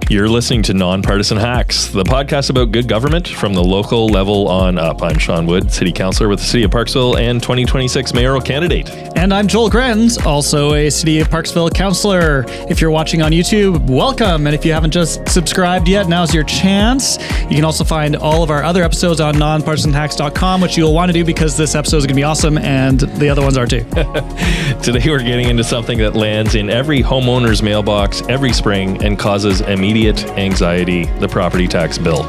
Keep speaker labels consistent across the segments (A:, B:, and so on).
A: You're listening to Nonpartisan Hacks, the podcast about good government from the local level on up. I'm Sean Wood, City Councillor with the City of Parksville and 2026 mayoral candidate.
B: And I'm Joel Grenz, also a City of Parksville councillor. If you're watching on YouTube, welcome. And if you haven't just subscribed yet, now's your chance. You can also find all of our other episodes on nonpartisanhacks.com, which you'll want to do because this episode is going to be awesome and the other ones are too.
A: Today we're getting into something that lands in every homeowner's mailbox every spring and causes immediate anxiety, the property tax bill.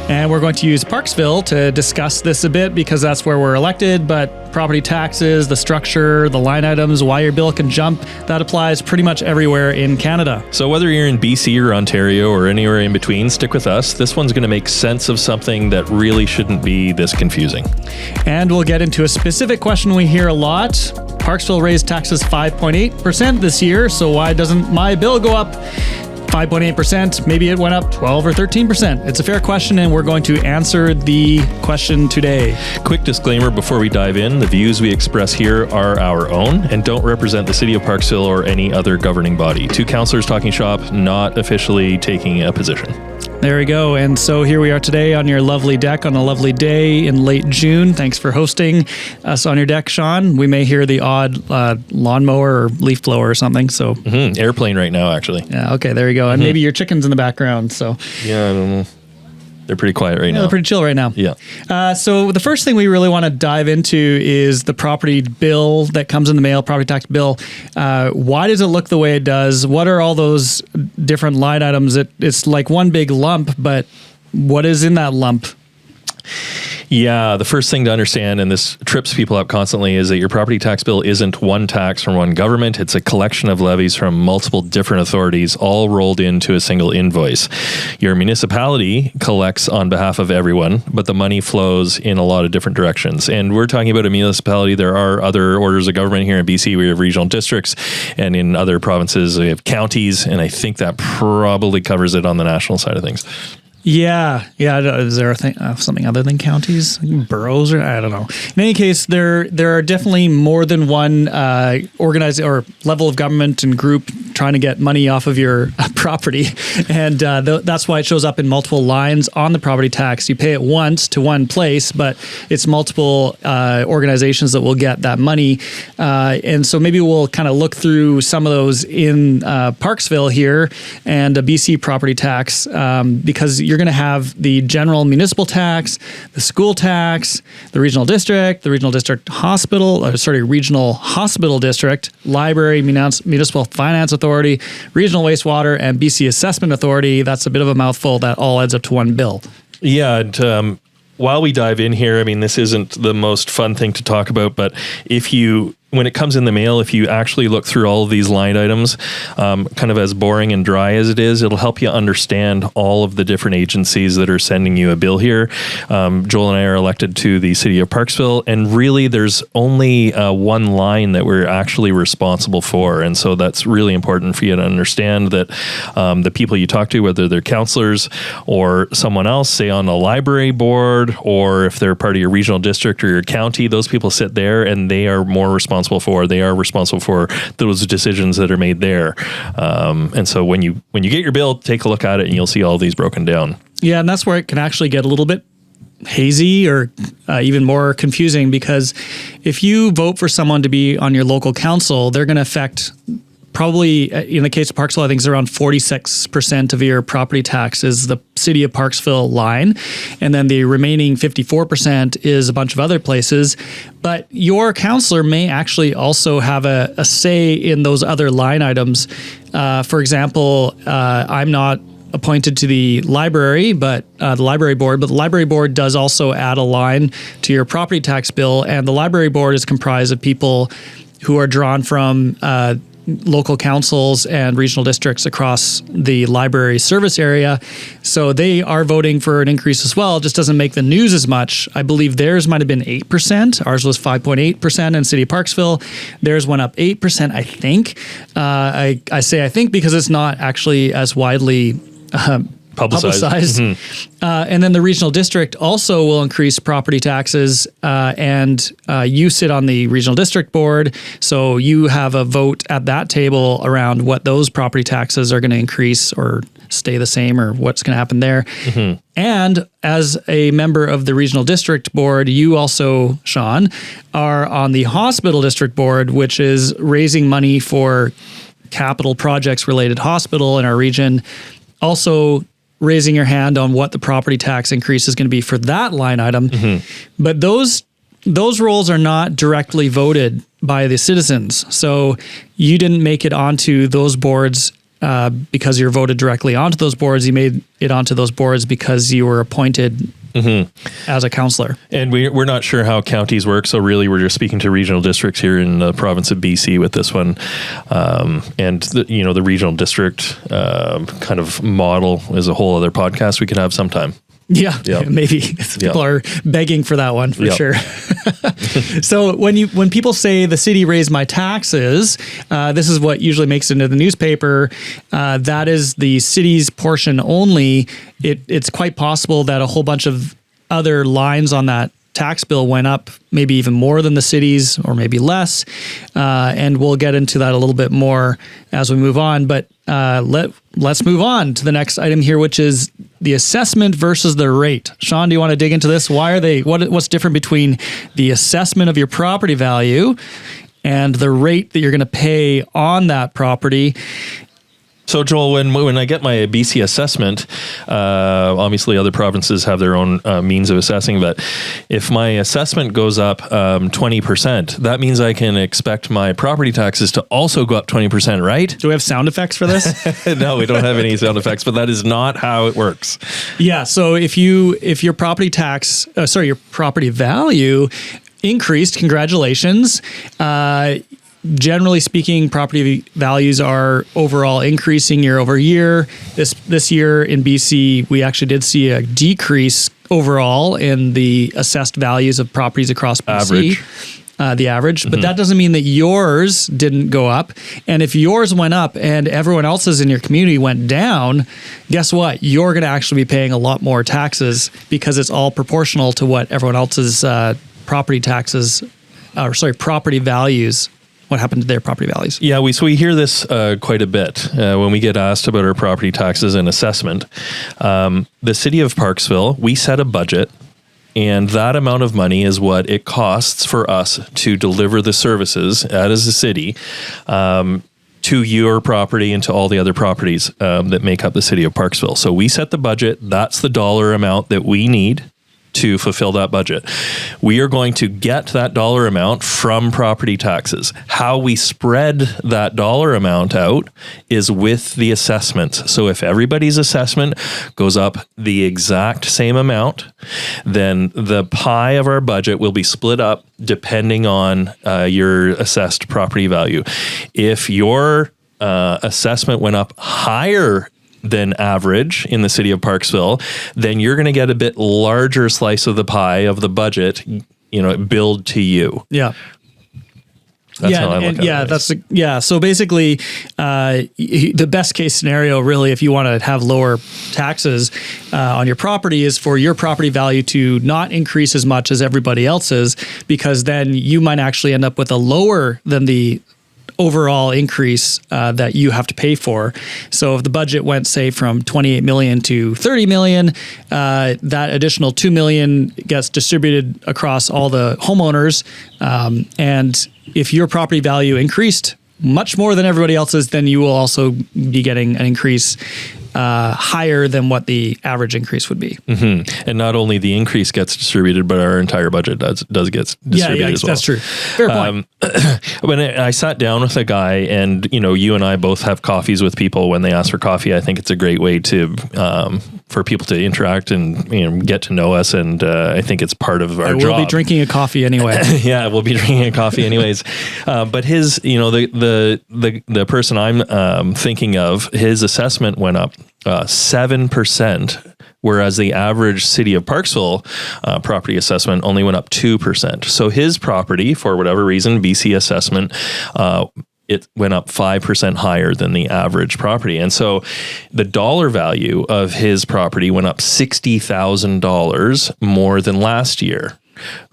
B: And we're going to use Parksville to discuss this a bit because that's where we're elected, but property taxes, the structure, the line items, why your bill can jump, that applies pretty much everywhere in Canada.
A: So whether you're in BC or Ontario or anywhere in between, stick with us. This one's going to make sense of something that really shouldn't be this confusing.
B: And we'll get into a specific question we hear a lot. Parksville raised taxes 5.8% this year, so why doesn't my bill go up 5.8%? Maybe it went up 12 or 13%. It's a fair question, and we're going to answer the question today.
A: Quick disclaimer before we dive in, the views we express here are our own and don't represent the City of Parksville or any other governing body. Two councillors talking shop, not officially taking a position.
B: There we go. And so here we are today on your lovely deck on a lovely day in late June. Thanks for hosting us on your deck, Sean. We may hear the odd lawnmower or leaf blower or something. So
A: airplane right now, actually.
B: Yeah. Okay. There you go. And maybe your chicken's in the background. So
A: yeah, I don't know. They're pretty quiet right now.
B: They're pretty chill right now.
A: Yeah.
B: So the first thing we really want to dive into is the property bill that comes in the mail, property tax bill. Why does it look the way it does? What are all those different line items? It's like one big lump, but what is in that lump?
A: Yeah, the first thing to understand, and this trips people up constantly, is that your property tax bill isn't one tax from one government. It's a collection of levies from multiple different authorities, all rolled into a single invoice. Your municipality collects on behalf of everyone, but the money flows in a lot of different directions. And we're talking about a municipality. There are other orders of government. Here in BC, we have regional districts, and in other provinces, we have counties, and I think that probably covers it on the national side of things.
B: Yeah. Is there a thing, something other than counties, boroughs, or I don't know. In any case, there are definitely more than one organized or level of government and group trying to get money off of your property, and that's why it shows up in multiple lines on the property tax. You pay it once to one place, but it's multiple organizations that will get that money, and so maybe we'll kind of look through some of those in Parksville here and a BC property tax because you're going to have the general municipal tax, the school tax, the regional district hospital, regional hospital district, library, municipal finance authority, regional wastewater, and BC assessment authority. That's a bit of a mouthful. That all adds up to one bill. Yeah.
A: And while we dive in here, I mean, this isn't the most fun thing to talk about, but when it comes in the mail, if you actually look through all of these line items, kind of as boring and dry as it is, it'll help you understand all of the different agencies that are sending you a bill here. Joel and I are elected to the City of Parksville, and really there's only one line that we're actually responsible for. And so that's really important for you to understand that the people you talk to, whether they're councillors or someone else, say on the library board, or if they're part of your regional district or your county, those people sit there and they are responsible for those decisions that are made there. And so when you get your bill, take a look at it and you'll see all these broken down.
B: Yeah, and that's where it can actually get a little bit hazy or even more confusing, because if you vote for someone to be on your local council, they're going to affect probably, in the case of Parksville, I think it's around 46% of your property tax is the City of Parksville line. And then the remaining 54% is a bunch of other places. But your councillor may actually also have a say in those other line items. For example, I'm not appointed to the library, but the library board does also add a line to your property tax bill. And the library board is comprised of people who are drawn from local councils and regional districts across the library service area. So they are voting for an increase as well. It just doesn't make the news as much. I believe theirs might have been 8%. Ours was 5.8% in City of Parksville. Theirs went up 8%, I think. I say I think because it's not actually as widely
A: publicized.
B: And then the regional district also will increase property taxes, and you sit on the regional district board, so you have a vote at that table around what those property taxes are going to increase or stay the same or what's going to happen there. And as a member of the regional district board, you also, Sean, are on the hospital district board, which is raising money for capital projects related hospital in our region. Also raising your hand on what the property tax increase is going to be for that line item. But those roles are not directly voted by the citizens. So you didn't make it onto those boards because you're voted directly onto those boards. You made it onto those boards because you were appointed as a councillor.
A: And we're not sure how counties work, so really we're just speaking to regional districts here in the province of BC with this one. And the regional district kind of model is a whole other podcast we could have sometime.
B: Yeah, maybe people are begging for that one for sure. So when people say the city raised my taxes, this is what usually makes it into the newspaper. That is the city's portion only. It's quite possible that a whole bunch of other lines on that tax bill went up, maybe even more than the city's, or maybe less. And we'll get into that a little bit more as we move on. But let's move on to the next item here, which is the assessment versus the rate. Sean, do you want to dig into this? Why are they? What's different between the assessment of your property value and the rate that you're going to pay on that property?
A: So, Joel, when I get my BC assessment, obviously other provinces have their own means of assessing, but if my assessment goes up 20%, that means I can expect my property taxes to also go up 20%, right?
B: Do we have sound effects for this?
A: No, we don't have any sound effects, but that is not how it works.
B: Yeah, so if your property your property value increased, congratulations. Generally speaking, property values are overall increasing year over year. This year in BC, we actually did see a decrease overall in the assessed values of properties across BC. The average, but that doesn't mean that yours didn't go up. And if yours went up and everyone else's in your community went down, guess what? You're going to actually be paying a lot more taxes because it's all proportional to what everyone else's property values. What happened to their property values?
A: Yeah, we hear this quite a bit when we get asked about our property taxes and assessment. The city of Parksville, we set a budget, and that amount of money is what it costs for us to deliver the services as a city to your property and to all the other properties that make up the city of Parksville. So we set the budget. That's the dollar amount that we need to fulfill that budget. We are going to get that dollar amount from property taxes. How we spread that dollar amount out is with the assessments. So if everybody's assessment goes up the exact same amount, then the pie of our budget will be split up depending on your assessed property value. If your assessment went up higher than average in the city of Parksville, then you're going to get a bit larger slice of the pie of the budget, billed to you.
B: Yeah.
A: That's how I look at it.
B: So basically, the best case scenario, really, if you want to have lower taxes on your property, is for your property value to not increase as much as everybody else's, because then you might actually end up with a lower than the overall increase that you have to pay for. So if the budget went, say, from 28 million to 30 million, that additional 2 million gets distributed across all the homeowners. And if your property value increased much more than everybody else's, then you will also be getting an increase higher than what the average increase would be.
A: And not only the increase gets distributed, but our entire budget does get distributed as well.
B: That's true. Fair point.
A: When I sat down with a guy, and you and I both have coffees with people when they ask for coffee. I think it's a great way to for people to interact and get to know us, and I think it's part of our job.
B: We'll be drinking a coffee anyway.
A: Yeah, we'll be drinking a coffee anyways. But his, the person I'm thinking of, his assessment went up 7%, whereas the average city of Parksville property assessment only went up 2%. So his property, for whatever reason, BC assessment it went up 5% higher than the average property. And so the dollar value of his property went up $60,000 more than last year,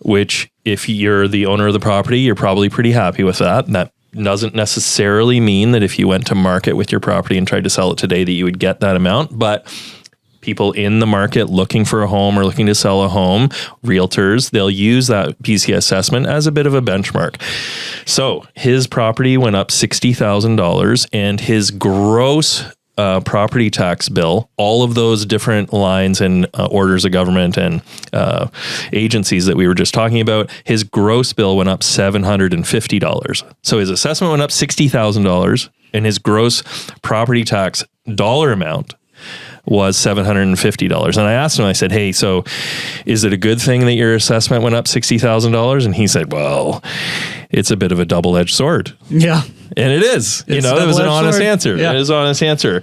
A: which if you're the owner of the property, you're probably pretty happy with that. That doesn't necessarily mean that if you went to market with your property and tried to sell it today that you would get that amount, but people in the market looking for a home or looking to sell a home, realtors, they'll use that BC assessment as a bit of a benchmark. So his property went up $60,000 and his gross property tax bill, all of those different lines and orders of government and agencies that we were just talking about, his gross bill went up $750. So his assessment went up $60,000 and his gross property tax dollar amount was $750. And I asked him, I said, hey, so is it a good thing that your assessment went up $60,000? And he said, well, it's a bit of a double-edged sword.
B: Yeah.
A: And it is. It was an honest answer. Yeah. It is an honest answer.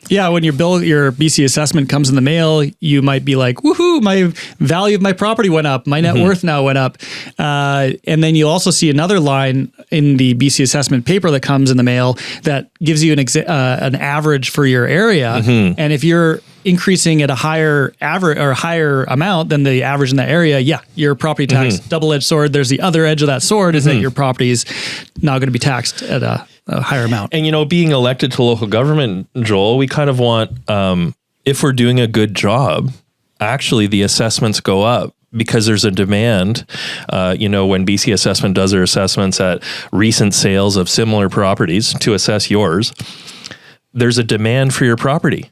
B: Yeah, when your BC assessment comes in the mail, you might be like, woohoo, my value of my property went up. My net worth now went up. And then you also see another line in the BC assessment paper that comes in the mail that gives you an average for your area. And if you're increasing at a higher average or higher amount than the average in that area, your property tax, double-edged sword. There's the other edge of that sword is that your property is now going to be taxed at a higher amount. And,
A: being elected to local government, Joel, we kind of want, if we're doing a good job, actually the assessments go up because there's a demand. When BC Assessment does their assessments at recent sales of similar properties to assess yours, there's a demand for your property.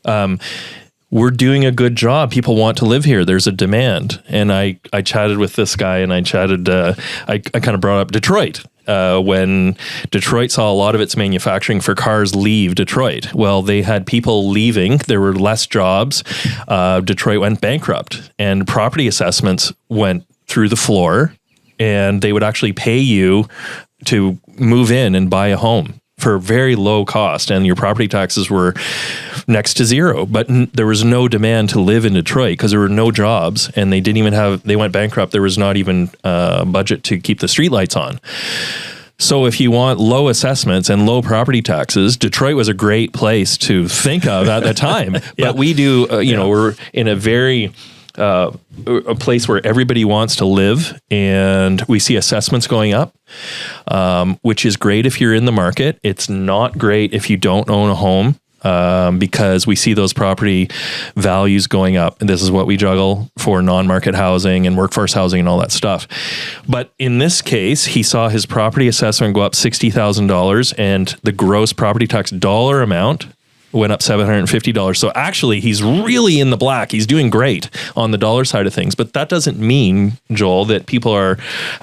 A: We're doing a good job. People want to live here. There's a demand. And I chatted with this guy and I kind of brought up Detroit. When Detroit saw a lot of its manufacturing for cars leave Detroit. Well, they had people leaving. There were less jobs. Detroit went bankrupt and property assessments went through the floor, and they would actually pay you to move in and buy a home for very low cost, and your property taxes were next to zero. But there was no demand to live in Detroit because there were no jobs, and they went bankrupt. There was not even a budget to keep the streetlights on. So if you want low assessments and low property taxes, Detroit was a great place to think of at the time. But we do, we're in a very a place where everybody wants to live, and we see assessments going up, which is great if you're in the market. It's not great if you don't own a home, because we see those property values going up. And this is what we juggle for non-market housing and workforce housing and all that stuff. But in this case, he saw his property assessment go up $60,000 and the gross property tax dollar amount went up $750. So actually, he's really in the black. He's doing great on the dollar side of things. But that doesn't mean, Joel, that people are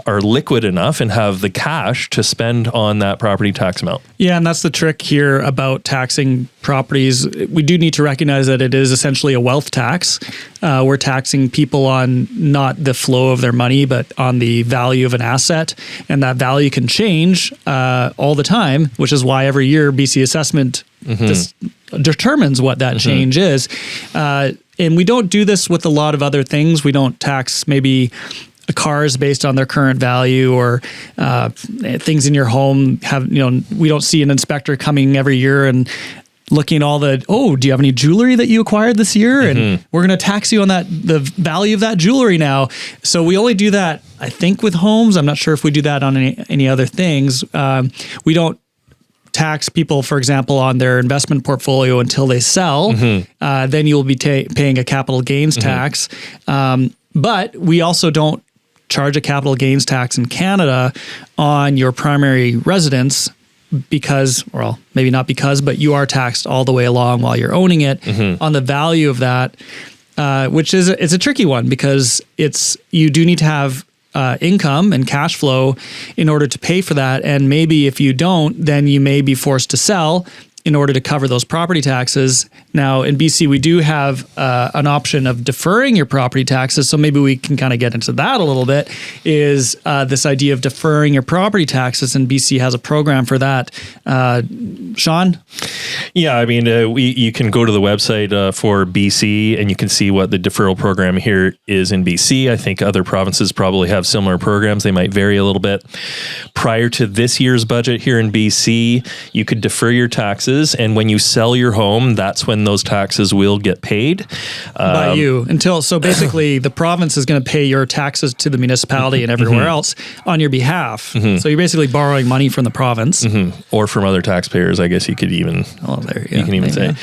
A: liquid enough and have the cash to spend on that property tax amount.
B: Yeah, and that's the trick here about taxing properties. We do need to recognize that it is essentially a wealth tax. We're taxing people on not the flow of their money, but on the value of an asset. And that value can change all the time, which is why every year BC Assessment determines what that change is. And we don't do this with a lot of other things. We don't tax maybe cars based on their current value, or things in your home we don't see an inspector coming every year and looking at all do you have any jewelry that you acquired this year? And we're going to tax you on the value of that jewelry now. So we only do that, I think, with homes. I'm not sure if we do that on any other things. We don't tax people, for example, on their investment portfolio until they sell. Then you'll be paying a capital gains tax. But we also don't charge a capital gains tax in Canada on your primary residence because, well, maybe not because, but you are taxed all the way along while you're owning it on the value of that, which it's a tricky one because you do need to have income and cash flow in order to pay for that. And maybe if you don't, then you may be forced to sell in order to cover those property taxes. Now, in BC, we do have an option of deferring your property taxes. So maybe we can kind of get into that a little bit, is this idea of deferring your property taxes. And BC has a program for that. Sean?
A: Yeah, I mean, you can go to the website for BC and you can see what the deferral program here is in BC. I think other provinces probably have similar programs. They might vary a little bit. Prior to this year's budget here in BC, you could defer your taxes. And when you sell your home, that's when those taxes will get paid.
B: By you. So basically, the province is going to pay your taxes to the municipality and everywhere else on your behalf. So you're basically borrowing money from the province.
A: Or from other taxpayers, I guess you could even... You can even say.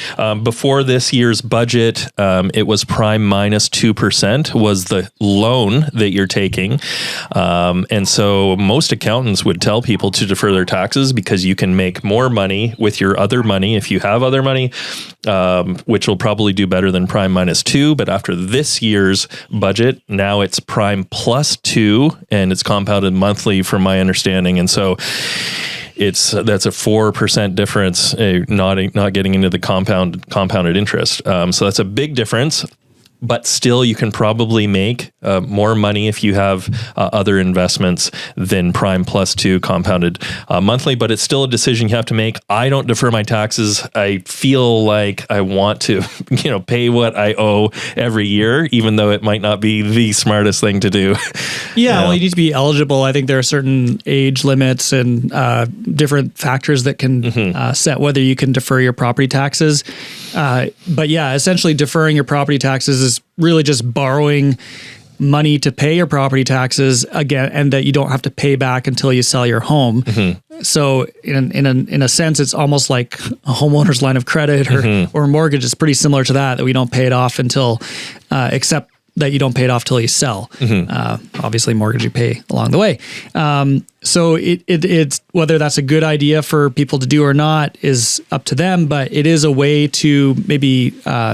A: Before this year's budget, it was prime minus 2% was the loan that you're taking. And so most accountants would tell people to defer their taxes because you can make more money with your other money if you have other money, which will probably do better than prime minus 2. But after this year's budget, now it's prime plus 2 and it's compounded monthly from my understanding. And so that's a 4% difference, not getting into the compounded interest. So that's a big difference. But still, you can probably make more money if you have other investments than prime plus 2 compounded monthly. But it's still a decision you have to make. I don't defer my taxes. I feel like I want to, pay what I owe every year, even though it might not be the smartest thing to do.
B: Yeah, well, you need to be eligible. I think there are certain age limits and different factors that can set whether you can defer your property taxes. But yeah, essentially deferring your property taxes is really just borrowing money to pay your property taxes again, and that you don't have to pay back until you sell your home. So in a sense, it's almost like a homeowner's line of credit or a mortgage. It's pretty similar to that we don't pay it off until, except that you don't pay it off till you sell. Obviously, mortgage you pay along the way. So it's whether that's a good idea for people to do or not is up to them, but it is a way to maybe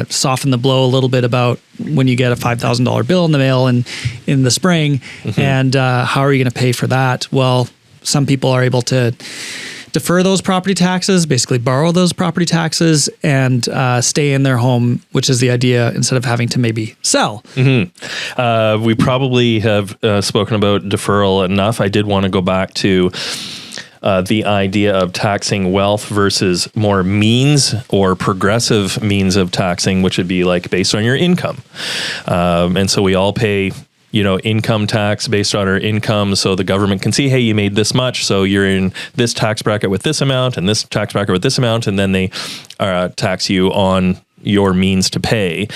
B: soften the blow a little bit about when you get a $5,000 bill in the mail in the spring, and how are you going to pay for that? Well, some people are able to defer those property taxes, basically borrow those property taxes and stay in their home, which is the idea, instead of having to maybe sell.
A: We probably have spoken about deferral enough. I did want to go back to the idea of taxing wealth versus more means or progressive means of taxing, which would be like based on your income. And so we all pay income tax based on our income. So the government can see, hey, you made this much. So you're in this tax bracket with this amount and this tax bracket with this amount. And then they tax you on your means to pay.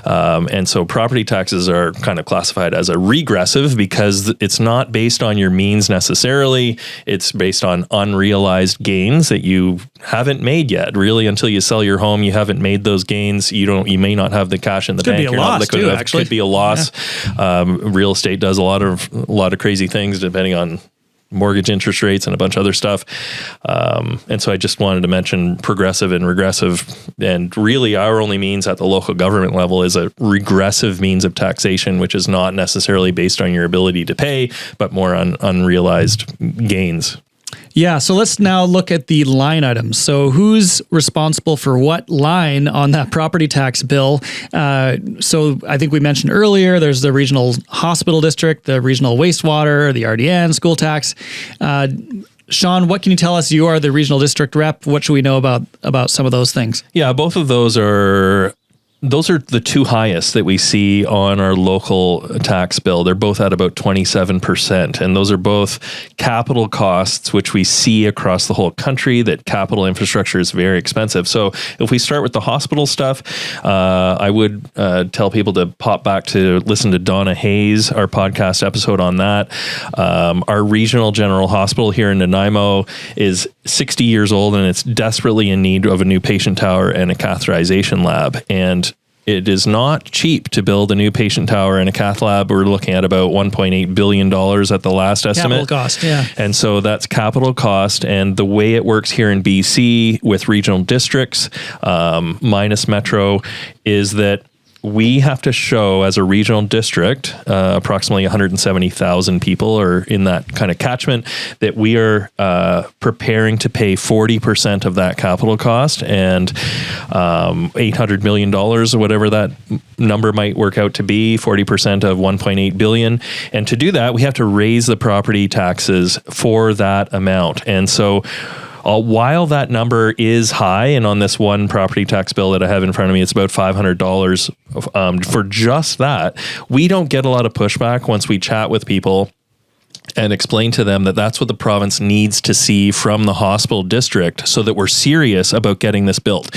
A: And so property taxes are kind of classified as a regressive because it's not based on your means necessarily. It's based on unrealized gains that you haven't made yet. Really, until you sell your home, you haven't made those gains. You may not have the cash in the bank.
B: Could be a loss too, actually.
A: Could be a loss. Yeah. Real estate does a lot of crazy things depending on mortgage interest rates and a bunch of other stuff. And so I just wanted to mention progressive and regressive. And really our only means at the local government level is a regressive means of taxation, which is not necessarily based on your ability to pay, but more on unrealized gains.
B: Yeah, so let's now look at the line items. So who's responsible for what line on that property tax bill? So I think we mentioned earlier, there's the regional hospital district, the regional wastewater, the RDN, school tax. Sean, what can you tell us? You are the regional district rep. What should we know about some of those things?
A: Yeah, both of those are the two highest that we see on our local tax bill. They're both at about 27%. And those are both capital costs, which we see across the whole country, that capital infrastructure is very expensive. So if we start with the hospital stuff, I would tell people to pop back to listen to Donna Hayes, our podcast episode on that. Our regional general hospital here in Nanaimo is 60 years old and it's desperately in need of a new patient tower and a catheterization lab. And it is not cheap to build a new patient tower and a cath lab. We're looking at about $1.8 billion at the last estimate.
B: Capital cost, yeah.
A: And so that's capital cost. And the way it works here in BC with regional districts minus metro is that we have to show as a regional district, approximately 170,000 people are in that kind of catchment, that we are preparing to pay 40% of that capital cost, and $800 million or whatever that number might work out to be, 40% of $1.8 billion. And to do that, we have to raise the property taxes for that amount. And so while that number is high, and on this one property tax bill that I have in front of me, it's about $500 for just that, we don't get a lot of pushback once we chat with people and explain to them that that's what the province needs to see from the hospital district so that we're serious about getting this built.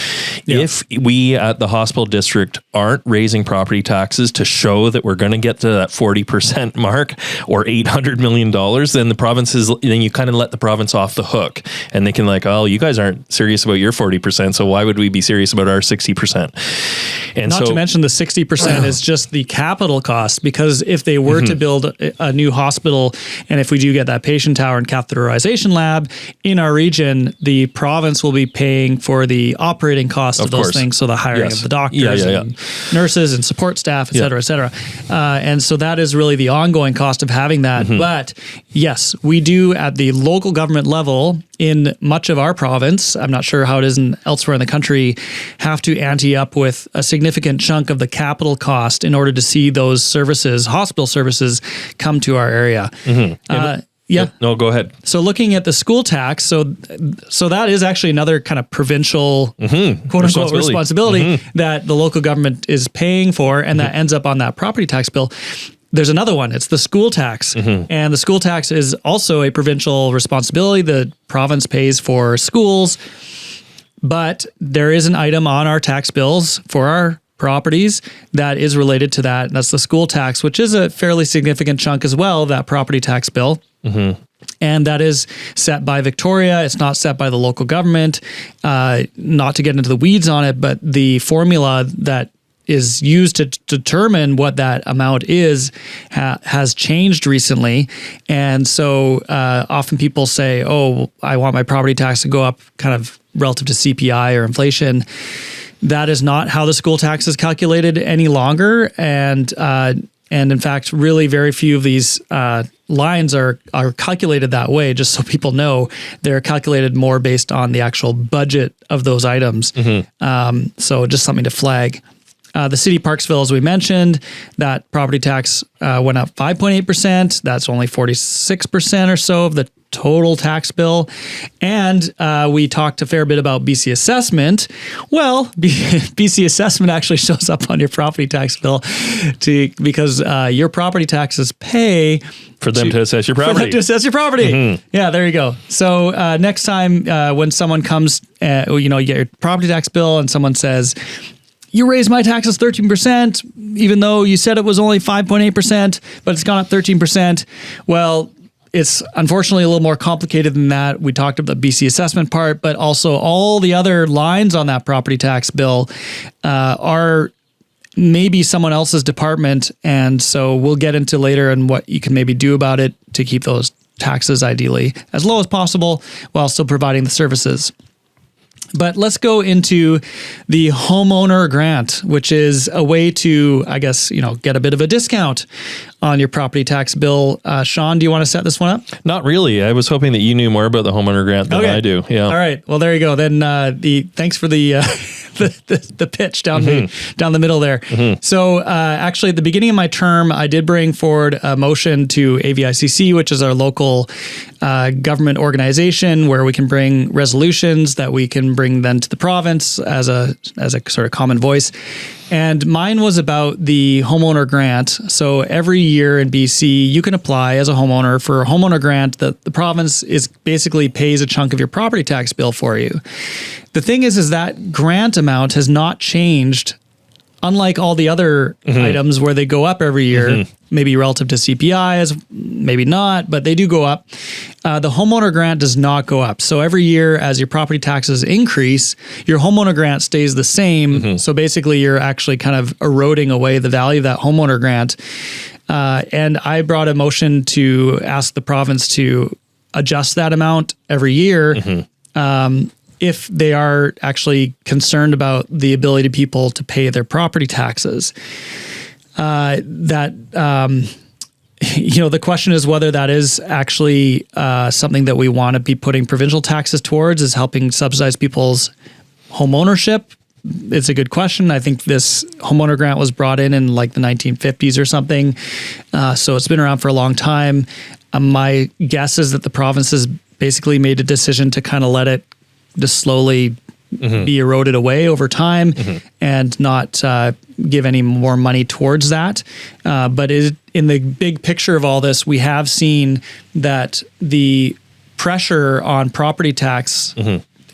A: Yeah. If we at the hospital district aren't raising property taxes to show that we're going to get to that 40% mark or $800 million, then the province then you kind of let the province off the hook, and they can like, oh, you guys aren't serious about your 40%, so why would we be serious about our 60%? And
B: not to mention the 60% is just the capital cost, because if they were to build a new hospital, and if we do get that patient tower and catheterization lab in our region, the province will be paying for the operating cost of those things. So the hiring of the doctors and nurses and support staff, et cetera, et cetera. And so that is really the ongoing cost of having that. But yes, we do at the local government level in much of our province, I'm not sure how it is elsewhere in the country, have to ante up with a significant chunk of the capital cost in order to see those services, hospital services, come to our area. No, go ahead. So looking at the school tax, so that is actually another kind of provincial quote unquote responsibility that the local government is paying for, and that ends up on that property tax bill. There's another one. It's the school tax. And the school tax is also a provincial responsibility. The province pays for schools, but there is an item on our tax bills for our properties that is related to that. And that's the school tax, which is a fairly significant chunk as well, that property tax bill. And that is set by Victoria. It's not set by the local government. Not to get into the weeds on it, but the formula that is used to determine what that amount is has changed recently. And so often people say, oh, I want my property tax to go up kind of relative to CPI or inflation. That is not how the school tax is calculated any longer. And in fact, really very few of these lines are calculated that way, just so people know. They're calculated more based on the actual budget of those items. So just something to flag. The city of Parksville, as we mentioned, that property tax went up 5.8%. That's only 46% or so of the total tax bill. And we talked a fair bit about BC assessment. Well, BC assessment actually shows up on your property tax bill because your property taxes pay
A: for them to assess your property.
B: For them to assess your property. Yeah, there you go. So next time when someone comes, you get your property tax bill and someone says, you raised my taxes 13%, even though you said it was only 5.8%, but it's gone up 13%. Well, it's unfortunately a little more complicated than that. We talked about the BC assessment part, but also all the other lines on that property tax bill are maybe someone else's department. And so we'll get into later and what you can maybe do about it to keep those taxes ideally as low as possible while still providing the services. But let's go into the homeowner grant, which is a way to, I guess, get a bit of a discount on your property tax bill. Sean, do you want to set this one up?
A: Not really. I was hoping that you knew more about the homeowner grant than I do. Yeah.
B: All right. Well, there you go. Then thanks for the the pitch down the middle there. So actually, at the beginning of my term, I did bring forward a motion to AVICC, which is our local government organization, where we can bring resolutions that we can bring then to the province as a sort of common voice. And mine was about the homeowner grant. So every year in BC, you can apply as a homeowner for a homeowner grant that the province basically pays a chunk of your property tax bill for you. The thing is that grant amount has not changed, unlike all the other items where they go up every year, maybe relative to CPI, maybe not, but they do go up. The homeowner grant does not go up. So every year as your property taxes increase, your homeowner grant stays the same. So basically you're actually kind of eroding away the value of that homeowner grant. And I brought a motion to ask the province to adjust that amount every year. if they are actually concerned about the ability of people to pay their property taxes. The question is whether that is actually something that we want to be putting provincial taxes towards, is helping subsidize people's home ownership. It's a good question. I think this homeowner grant was brought in like the 1950s or something. So it's been around for a long time. My guess is that the province has basically made a decision to kind of let it just slowly be eroded away over time and not give any more money towards that. But in the big picture of all this, we have seen that the pressure on property tax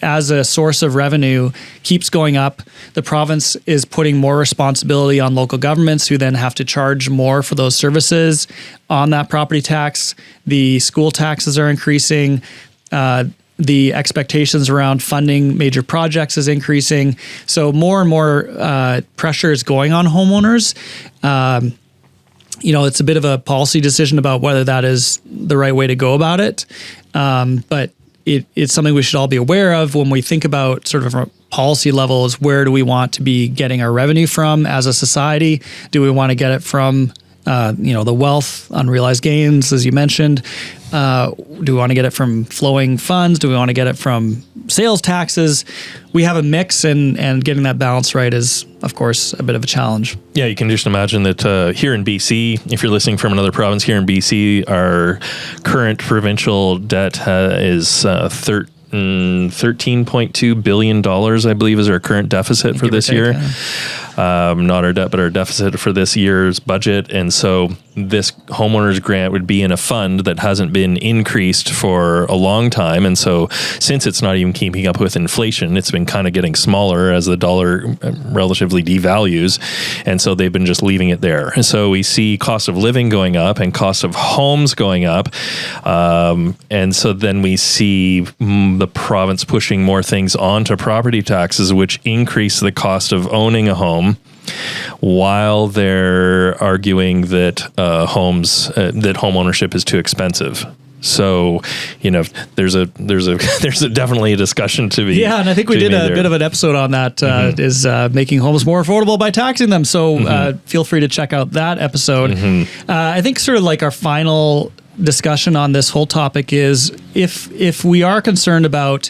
B: as a source of revenue keeps going up. The province is putting more responsibility on local governments, who then have to charge more for those services on that property tax. The school taxes are increasing. The expectations around funding major projects is increasing. So more and more pressure is going on homeowners. It's a bit of a policy decision about whether that is the right way to go about it. But it's something we should all be aware of when we think about sort of a policy level, is where do we want to be getting our revenue from as a society? Do we want to get it from the wealth, unrealized gains, as you mentioned? Do we want to get it from flowing funds? Do we want to get it from sales taxes? We have a mix, and getting that balance right is, of course, a bit of a challenge. Yeah,
A: you can just imagine that here in BC, if you're listening from another province, here in BC, our current provincial debt is $13.2 billion, I believe, is our current deficit for this year. Not our debt, but our deficit for this year's budget. And so this homeowners grant would be in a fund that hasn't been increased for a long time. And so since it's not even keeping up with inflation, it's been kind of getting smaller as the dollar relatively devalues. And so they've been just leaving it there. And so we see cost of living going up and cost of homes going up. And so then we see the province pushing more things onto property taxes, which increase the cost of owning a home, while they're arguing that that home ownership is too expensive. So, there's definitely a discussion to be.
B: Yeah, and I think we did a bit of an episode on that. Is making homes more affordable by taxing them. So feel free to check out that episode. I think sort of like our final discussion on this whole topic is, if we are concerned about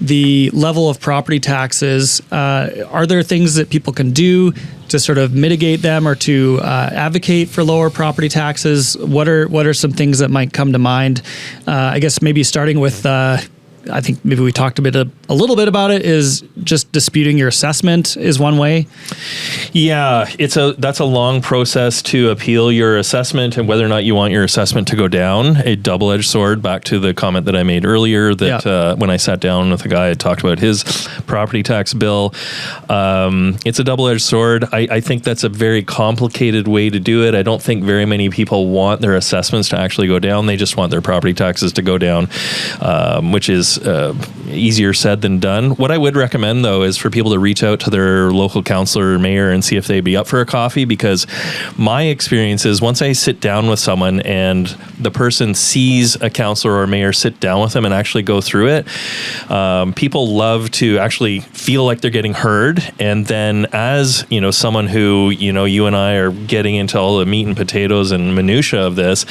B: the level of property taxes, are there things that people can do to sort of mitigate them, or to advocate for lower property taxes? What are some things that might come to mind? I guess maybe starting with, I think maybe we talked a little bit about it, is just disputing your assessment is one way.
A: Yeah, that's a long process to appeal your assessment, and whether or not you want your assessment to go down. A double-edged sword, back to the comment that I made earlier, that when I sat down with a guy, I talked about his property tax bill. It's a double-edged sword. I think that's a very complicated way to do it. I don't think very many people want their assessments to actually go down. They just want their property taxes to go down, which is easier said than done. What I would recommend, though, is for people to reach out to their local councillor or mayor and see if they'd be up for a coffee, because my experience is, once I sit down with someone and the person sees a councillor or mayor sit down with them and actually go through it, people love to actually feel like they're getting heard. And then, as someone who, you and I are getting into all the meat and potatoes and minutia of this,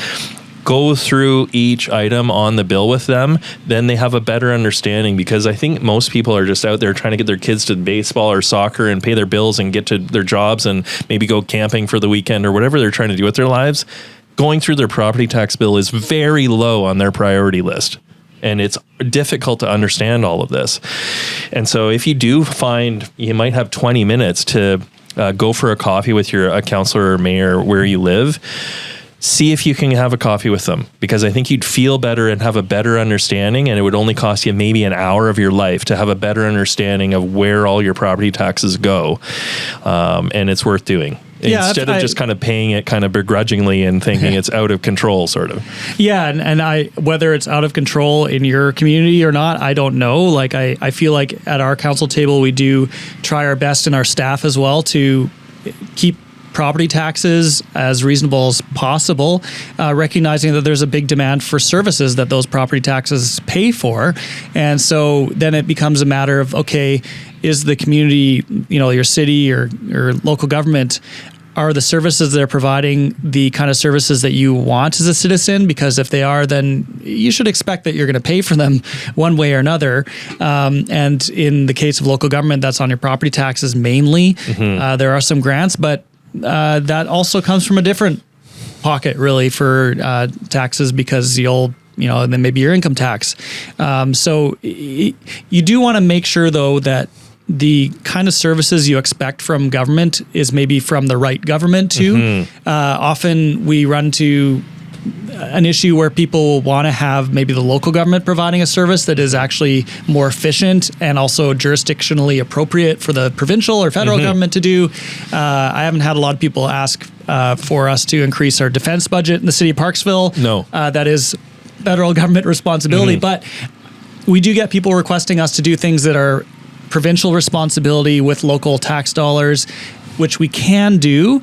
A: go through each item on the bill with them, then they have a better understanding. Because I think most people are just out there trying to get their kids to baseball or soccer and pay their bills and get to their jobs and maybe go camping for the weekend or whatever they're trying to do with their lives. Going through their property tax bill is very low on their priority list. And it's difficult to understand all of this. And so if you do find you might have 20 minutes to go for a coffee with a councillor or mayor where you live, see if you can have a coffee with them, because I think you'd feel better and have a better understanding, and it would only cost you maybe an hour of your life to have a better understanding of where all your property taxes go. And it's worth doing. Instead of just kind of paying it kind of begrudgingly and thinking it's out of control, sort of.
B: Yeah, and whether it's out of control in your community or not, I don't know. Like, I feel like at our council table, we do try our best, and our staff as well, to keep property taxes as reasonable as possible, recognizing that there's a big demand for services that those property taxes pay for. And so then it becomes a matter of, okay, is the community, your city or local government, are the services they're providing the kind of services that you want as a citizen? Because if they are, then you should expect that you're going to pay for them one way or another. And in the case of local government, that's on your property taxes mainly. There are some grants, but that also comes from a different pocket, really, for taxes, because then maybe your income tax. So you do want to make sure, though, that the kind of services you expect from government is maybe from the right government too. Often we run to an issue where people want to have maybe the local government providing a service that is actually more efficient and also jurisdictionally appropriate for the provincial or federal government to do. I haven't had a lot of people ask for us to increase our defense budget in the city of Parksville.
A: No.
B: That is federal government responsibility, but we do get people requesting us to do things that are provincial responsibility with local tax dollars, which we can do,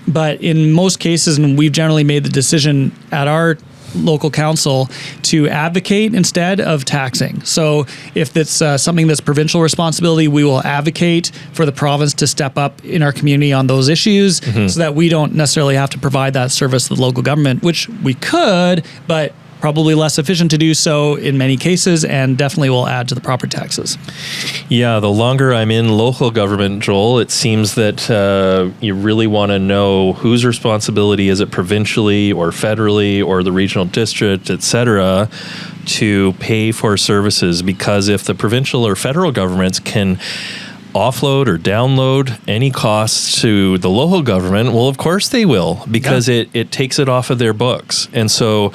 B: but in most cases, and we've generally made the decision at our local council to advocate instead of taxing. So if it's something that's provincial responsibility, we will advocate for the province to step up in our community on those issues so that we don't necessarily have to provide that service to the local government, which we could, but probably less efficient to do so in many cases, and definitely will add to the property taxes.
A: Yeah, the longer I'm in local government, Joel, it seems that you really want to know whose responsibility is it provincially or federally or the regional district, et cetera, to pay for services. Because if the provincial or federal governments can offload or download any costs to the local government, well, of course they will, because it takes it off of their books. And so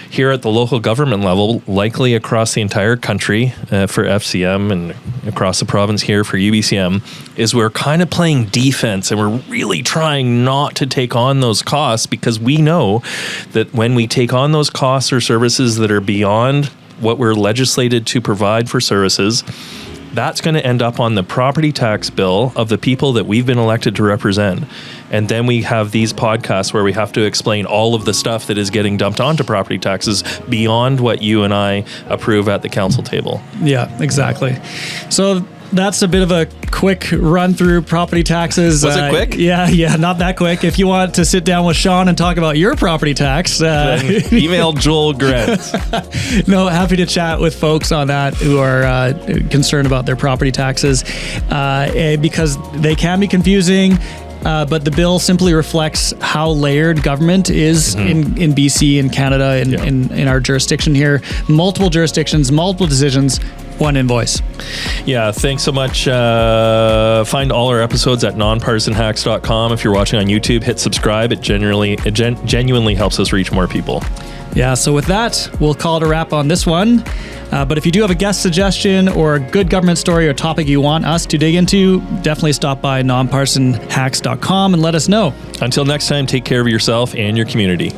A: here at the local government level, likely across the entire country for FCM and across the province here for UBCM, is we're kind of playing defense, and we're really trying not to take on those costs, because we know that when we take on those costs or services that are beyond what we're legislated to provide for services, that's going to end up on the property tax bill of the people that we've been elected to represent. And then we have these podcasts where we have to explain all of the stuff that is getting dumped onto property taxes beyond what you and I approve at the council table.
B: Yeah, exactly. So that's a bit of a quick run through property taxes.
A: Was it quick?
B: Yeah, not that quick. If you want to sit down with Sean and talk about your property tax,
A: email Joel Grenz.
B: No, happy to chat with folks on that who are concerned about their property taxes, because they can be confusing. But the bill simply reflects how layered government is in BC and Canada, in our jurisdiction here. Multiple jurisdictions, multiple decisions, one invoice.
A: Yeah, thanks so much. Find all our episodes at nonpartisanhacks.com. If you're watching on YouTube, hit subscribe. It genuinely helps us reach more people.
B: Yeah, so with that, we'll call it a wrap on this one. But if you do have a guest suggestion or a good government story or topic you want us to dig into, definitely stop by nonpartisanhacks.com and let us know.
A: Until next time, take care of yourself and your community.